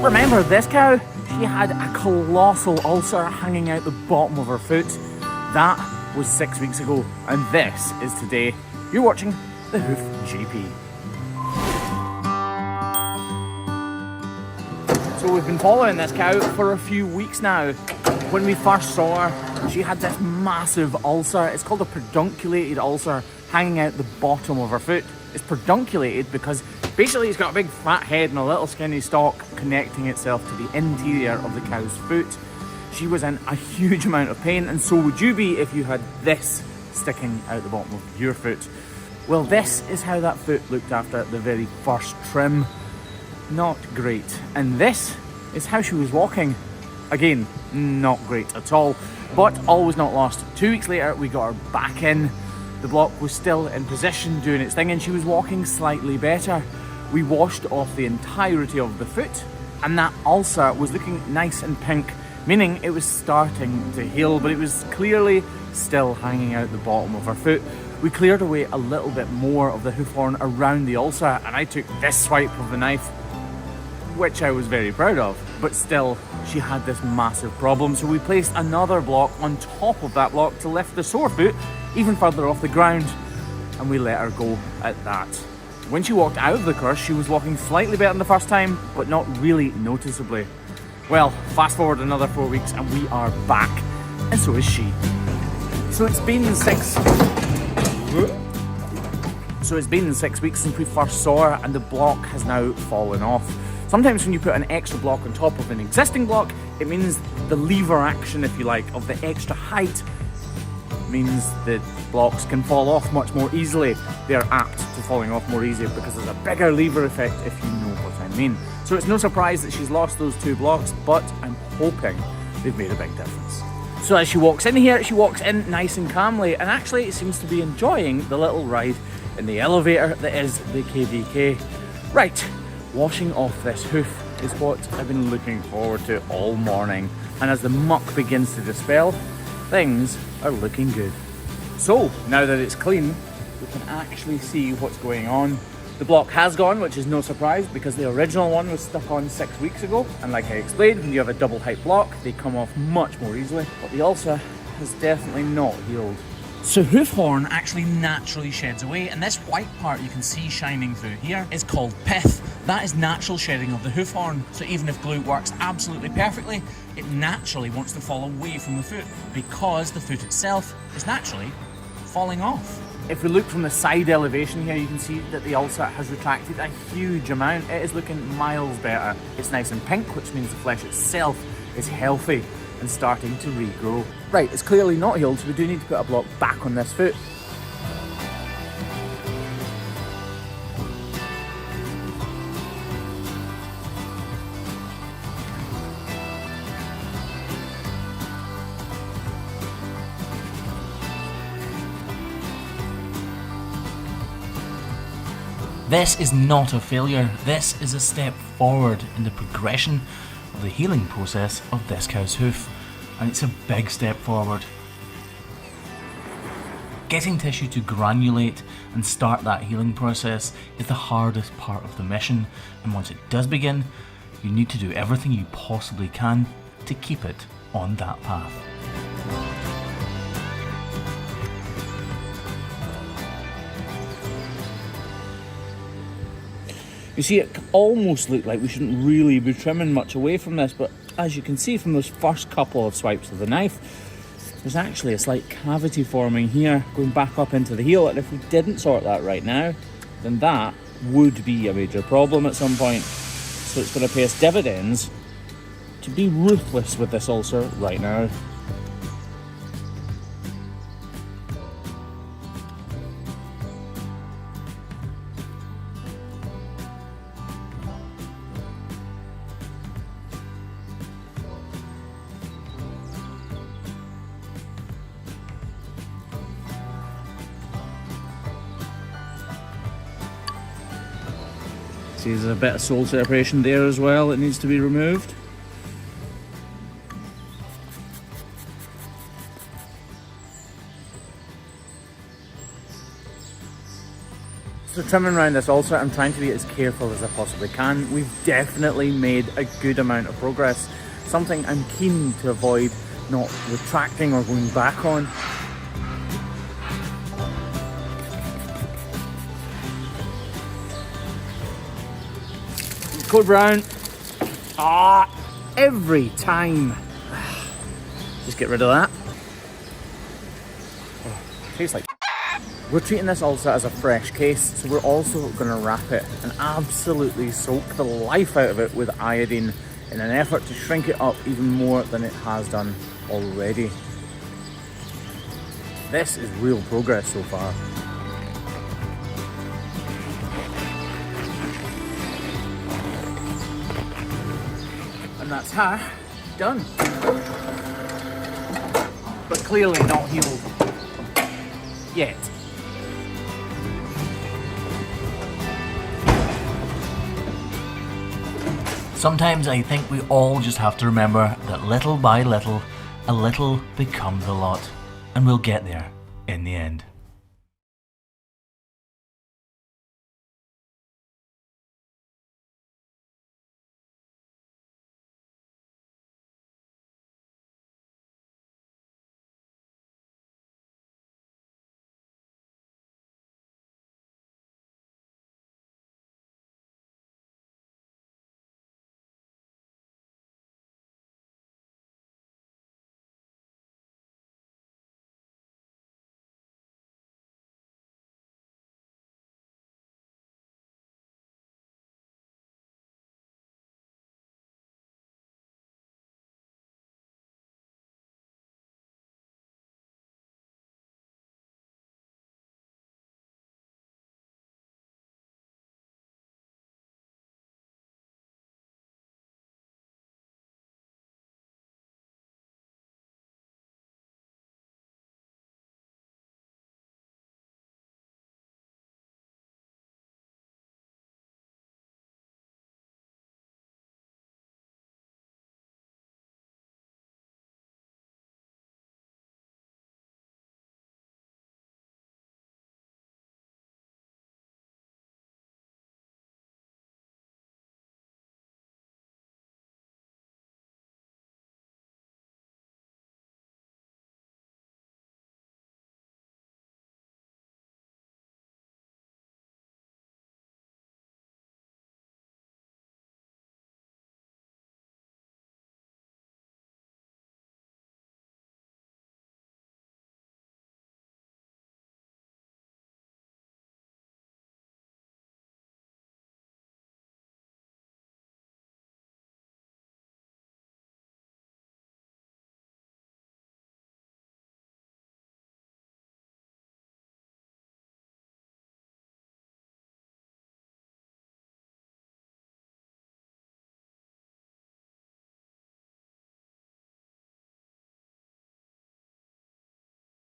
Remember this cow? She had a colossal ulcer hanging out the bottom of her foot. That was 6 weeks ago, and this is today. You're watching the Hoof GP. So we've been following this cow for a few weeks now. When we first saw her, she had this massive ulcer. It's called a pedunculated ulcer hanging out the bottom of her foot. It's pedunculated because basically it's got a big fat head and a little skinny stalk connecting itself to the interior of the cow's foot. She was in a huge amount of pain, and so would you be if you had this sticking out the bottom of your foot. Well, this is how that foot looked after the very first trim. Not great. And this is how she was walking. Again, not great at all, but all was not lost. 2 weeks later, we got her back in. The block was still in position doing its thing, and she was walking slightly better. We washed off the entirety of the foot, and that ulcer was looking nice and pink, meaning it was starting to heal, but it was clearly still hanging out the bottom of her foot. We cleared away a little bit more of the hoof horn around the ulcer, and I took this swipe of the knife, which I was very proud of, but still she had this massive problem. So we placed another block on top of that block to lift the sore foot even further off the ground, and we let her go at that. When she walked out of the crush, she was walking slightly better than the first time, but not really noticeably. Well, fast forward another 4 weeks and we are back, and so is she. So it's been 6 weeks since we first saw her, and the block has now fallen off. Sometimes when you put an extra block on top of an existing block, it means the lever action, if you like, of the extra height means that blocks can fall off much more easily. They are apt to falling off more easily because there's a bigger lever effect, if you know what I mean. So it's no surprise that she's lost those 2 blocks, but I'm hoping they've made a big difference. So as she walks in here, she walks in nice and calmly, and actually seems to be enjoying the little ride in the elevator that is the KVK. Right, washing off this hoof is what I've been looking forward to all morning, and as the muck begins to dispel, things are looking good. So now that it's clean, we can actually see what's going on. The block has gone, which is no surprise because the original one was stuck on 6 weeks ago, and like I explained, when you have a double height block, they come off much more easily, but the ulcer has definitely not healed. So hoof horn actually naturally sheds away, and this white part you can see shining through here is called pith. That is natural shedding of the hoof horn. So even if glue works absolutely perfectly, it naturally wants to fall away from the foot because the foot itself is naturally falling off. If we look from the side elevation here, you can see that the ulcer has retracted a huge amount. It is looking miles better. It's nice and pink, which means the flesh itself is healthy and starting to regrow. Right, it's clearly not healed, so we do need to put a block back on this foot. This is not a failure, this is a step forward in the progression of the healing process of this cow's hoof, and it's a big step forward. Getting tissue to granulate and start that healing process is the hardest part of the mission, and once it does begin, you need to do everything you possibly can to keep it on that path. You see, it almost looked like we shouldn't really be trimming much away from this, but as you can see from those first couple of swipes of the knife, there's actually a slight cavity forming here going back up into the heel, and if we didn't sort that right now, then that would be a major problem at some point. So it's going to pay us dividends to be ruthless with this ulcer right now. See, there's a bit of sole separation there as well that needs to be removed. So trimming around this ulcer, I'm trying to be as careful as I possibly can. We've definitely made a good amount of progress, something I'm keen to avoid not retracting or going back on. Code brown. Every time. Just get rid of that. Oh, tastes like. We're treating this ulcer as a fresh case, so we're also going to wrap it and absolutely soak the life out of it with iodine in an effort to shrink it up even more than it has done already. This is real progress so far. And that's her done. But clearly not healed yet. Sometimes I think we all just have to remember that little by little, a little becomes a lot. And we'll get there in the end.